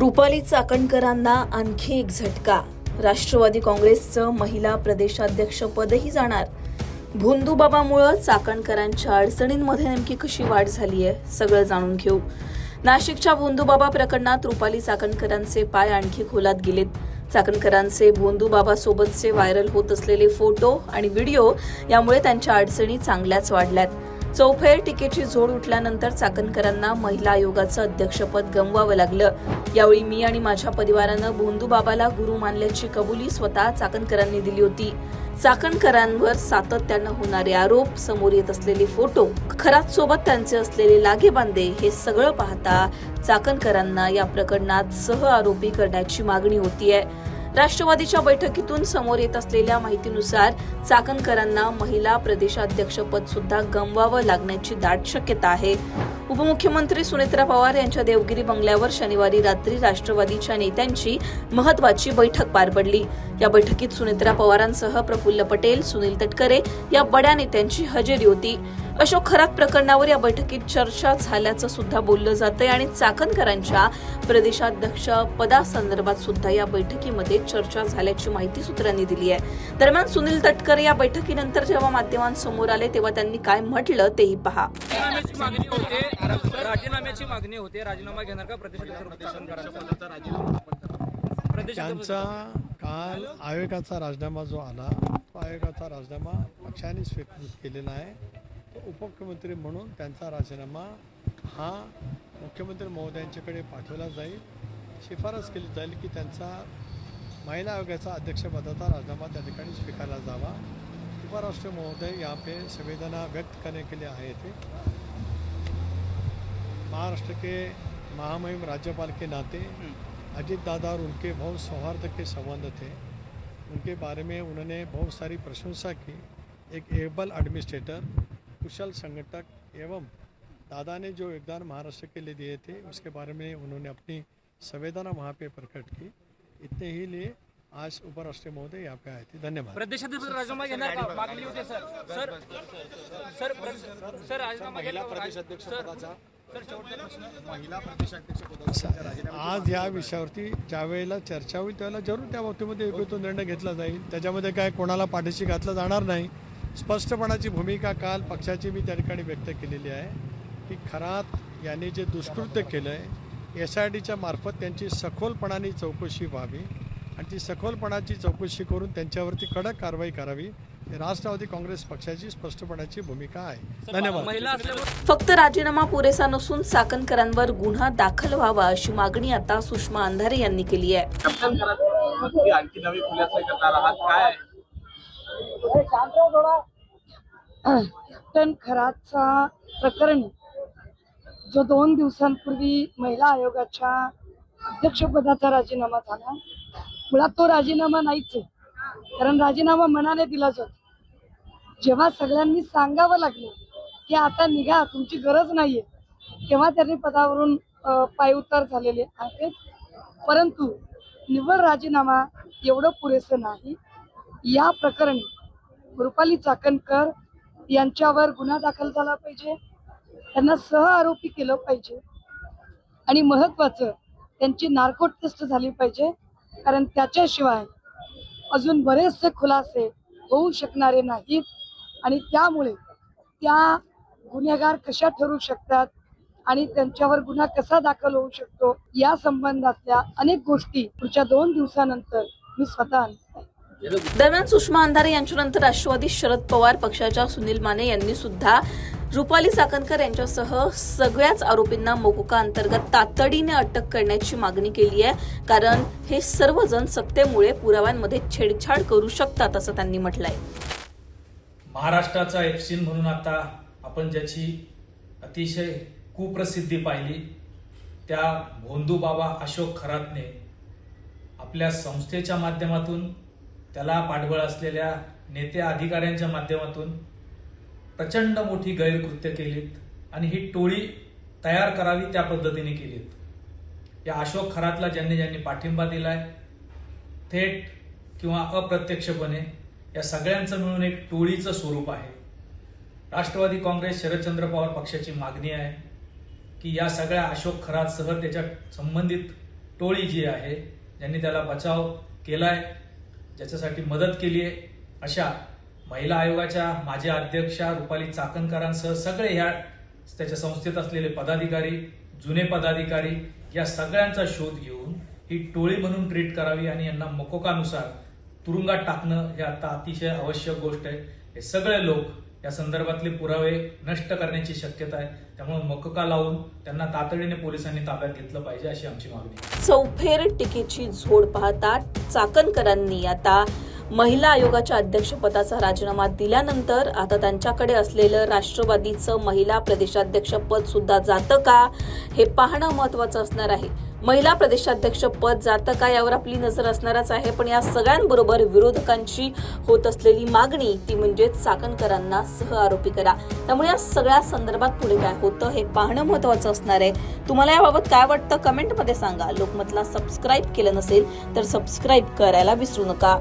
रुपाली चाकणकरांना आणखी एक झटका. राष्ट्रवादी काँग्रेसचं महिला प्रदेशाध्यक्षपदही जाणार. भोंदूबाबामुळे चाकणकरांच्या अडचणींमध्ये नेमकी कशी वाढ झाली आहे सगळं जाणून घेऊ. नाशिकच्या भोंदूबाबा प्रकरणात रुपाली चाकणकरांचे पाय आणखी खोलात गेलेत. चाकणकरांचे भोंदूबाबा सोबतचे व्हायरल होत असलेले फोटो आणि व्हिडिओ यामुळे त्यांच्या अडचणी चांगल्याच वाढल्यात. चौफेर टीकेची झोड उठल्यानंतर चाकणकरांना महिला आयोगाचं अध्यक्षपद गमवावं लागलं. यावेळी मी आणि माझ्या परिवारानं भोंदूबाबाला गुरु मानल्याची कबुली स्वतः चाकणकरांनी दिली होती. चाकणकरांवर सातत्यानं होणारे आरोप, समोर येत असलेले फोटो, खरात सोबत त्यांचे असलेले लागेबांधे हे सगळं पाहता चाकणकरांना या प्रकरणात सह आरोपी करण्याची मागणी होतीये. राष्ट्रवादीच्या बैठकीतून समोर येत असलेल्या माहितीनुसार चाकणकरांना महिला प्रदेशाध्यक्षपद सुद्धा गमवावं लागण्याची दाट शक्यता आहे. उपमुख्यमंत्री सुनेत्रा पवार यांच्या देवगिरी बंगल्यावर शनिवारी रात्री राष्ट्रवादीच्या नेत्यांची महत्वाची बैठक पार पडली. या बैठकीत सुनेत्रा पवारांसह प्रफुल्ल पटेल, सुनील तटकरे या बड्या नेत्यांची हजेरी होती. अशोक खरात प्रकरणावर या बैठकीत चर्चा झाल्याचं सुद्धा बोललं जातंय आणि चाकणकरांच्या प्रदेशाध्यक्ष पदासंदर्भात सुद्धा या बैठकीमध्ये चर्चा झाल्याची माहिती सूत्रांनी दिली आहे. दरम्यान सुनील तटकरे या बैठकीनंतर जेव्हा माध्यमांसमोर आले तेव्हा त्यांनी काय म्हटलं तेही पहा. राजीनाम्याची मागणी होते. राजीनामा घेणार का त्यांचा काल आयोगाचा राजीनामा जो आला तो आयोगाचा राजीनामा पक्षाने स्वीकृत केलेला आहे. उपमुख्यमंत्री म्हणून त्यांचा राजीनामा हा मुख्यमंत्री महोदयांच्याकडे पाठवला जाईल. शिफारस केली जाईल की त्यांचा महिला आयोगाचा अध्यक्षपदाचा राजीनामा त्या ठिकाणी स्वीकारला जावा. उपराष्ट्र महोदय यहाँ पे संवेदना व्यक्त करने के लिए आए थे. महाराष्ट्र के महामहिम राज्यपाल के नाते अजीत दादा और उनके बहुत सौहार्द के संबंध थे. उनके बारे में उन्होंने बहुत सारी प्रशंसा की. एक एबल एडमिनिस्ट्रेटर, कुशल संगठक एवं दादा ने जो योगदान महाराष्ट्र के लिए दिए थे उसके बारे में उन्होंने अपनी संवेदना वहाँ पे प्रकट की. इतने ही लिए आज उपराष्ट्रीय महोदय यहाँ पे आए थे. धन्यवाद. प्रदेशाध्यक्ष राजीनामा घेणार का मागणी होते सर. राजीनामा महिला प्रदेशाध्यक्ष पदाचा महिला प्रदेशाध्यक्ष पदाचा आज या विषयावरती ज्या वेळेला चर्चा होईल त्यावेळेला जरूर त्या बाबतीमध्ये योग्य तो निर्णय घेतला जाईल. त्याच्यामध्ये काय कोणाला पाठीशी घातलं जाणार नाही. स्पष्टपणाची भूमिका काल पक्षाची मी त्या ठिकाणी व्यक्त केलेली आहे की खरात यांनी जे दुष्कृत्य केलं आहे SITच्या मार्फत त्यांची सखोलपणाने चौकशी व्हावी आणि ती सखोलपणाची चौकशी करून त्यांच्यावरती कडक कारवाई करावी. राष्ट्रवादी काँग्रेस पक्षाची स्पष्टपणाची भूमिका आहे. धन्यवाद. फक्त राजीनामा पुरेसा नसून चाकणकरांवर गुन्हा दाखल व्हावा अशी मागणी आता सुषमा अंधारे यांनी केली आहे. आणखी नवी खुलासा करणार आहात काय? कॅप्टन खरातचा प्रकरणी जो 2 दिवसांपूर्वी महिला आयोगाच्या अध्यक्षपदाचा राजीनामा झाला, मुळात तो राजीनामा नाहीच आहे. कारण राजीनामा मनाने दिला जातो. जेव्हा सगळ्यांनी सांगावं लागलं की आता निघा, तुमची गरज नाहीये, तेव्हा त्यांनी पदावरून पायउतार झालेले आहेत. परंतु निव्वळ राजीनामा एवढं पुरेसं नाही. या प्रकरणी रुपाली चाकणकर यांच्यावर गुन्हा दाखल झाला पाहिजे, त्यांना सह आरोपी केलं पाहिजे आणि महत्त्वाचं त्यांची नार्को टेस्ट झाली पाहिजे. कारण त्याच्याशिवाय अजून बरेचसे खुलासे होऊ शकणारे नाहीत आणि त्यामुळे त्या गुन्हेगार कशा ठरू शकतात आणि त्यांच्यावर गुन्हा कसा दाखल होऊ शकतो या संबंधातल्या अनेक गोष्टी पुढच्या 2 दिवसानंतर मी स्वतः आणते. दरम्यान सुषमा अंधारे यांच्यानंतर राष्ट्रवादी शरद पवार पक्षाच्या सुनील माने यांनी सुद्धा रुपाली चाकणकर यांच्यासह सगळ्याच आरोपींना मोकोका अंतर्गत तातडीने अटक करण्याची मागणी केली आहे. कारण हे सर्वजण सत्तेमुळे पुराव्यांमध्ये छेडछाड करू शकतात असं त्यांनी म्हटलंय. महाराष्ट्राचा एप्सिन म्हणून आता आपण ज्याची अतिशय कुप्रसिद्धी पाहिली त्या भोंदूबाबा अशोक खरातने आपल्या संस्थेच्या माध्यमातून, त्याला पाठबळ असलेल्या नेते अधिकाऱ्यांच्या माध्यमातून प्रचंड मोठी गैरकृत्य केलीत आणि ही टोळी तयार करावी त्या पद्धतीने केलीत. या अशोक खरातला ज्यांनी पाठिंबा दिलाय थेट किंवा अप्रत्यक्षपणे या सगळ्यांचं मिळून एक टोळीचं स्वरूप आहे. राष्ट्रवादी काँग्रेस शरदचंद्र पवार पक्षाची मागणी आहे की या सगळ्या अशोक खरातसह त्याच्या संबंधित टोळी जी आहे ज्यांनी त्याला बचाव केलाय, ज्याच्यासाठी मदत केली आहे, अशा महिला आयोगाच्या माजी अध्यक्षा रुपाली चाकणकरांसह सगळे ह्या त्याच्या संस्थेत असलेले पदाधिकारी, जुने पदाधिकारी या सगळ्यांचा शोध घेऊन ही टोळी म्हणून ट्रीट करावी आणि यांना मकोकानुसार तुरुंगात टाकणं हे आता अतिशय आवश्यक गोष्ट आहे. हे सगळे लोक या संदर्भातले पुरावे नष्ट करण्याची शक्यता आहे. त्यामुळे मकोका लावून त्यांना तातडीने पोलिसांनी ताब्यात घेतलं पाहिजे अशी आमची मागणी आहे. चौफेर टीकेची झोड पाहता चाकणकरांनी आता महिला आयोगाच्या अध्यक्षपदाचा राजीनामा दिल्यानंतर आता त्यांच्याकडे असलेलं राष्ट्रवादीचं महिला प्रदेशाध्यक्ष पद सुद्धा जातं का हे पाहणं महत्वाचं असणार आहे. महिला प्रदेशाध्यक्ष पद जातं का यावर आपली नजर असणारच आहे. पण या सगळ्यांबरोबर विरोधकांची होत असलेली मागणी ती म्हणजे चाकणकरांना सह आरोपी करा. त्यामुळे या सगळ्या संदर्भात पुढे काय होतं हे पाहणं महत्वाचं असणार आहे. तुम्हाला याबाबत काय वाटतं कमेंटमध्ये सांगा. लोकमतला सबस्क्राईब केलं नसेल तर सबस्क्राईब करायला विसरू नका.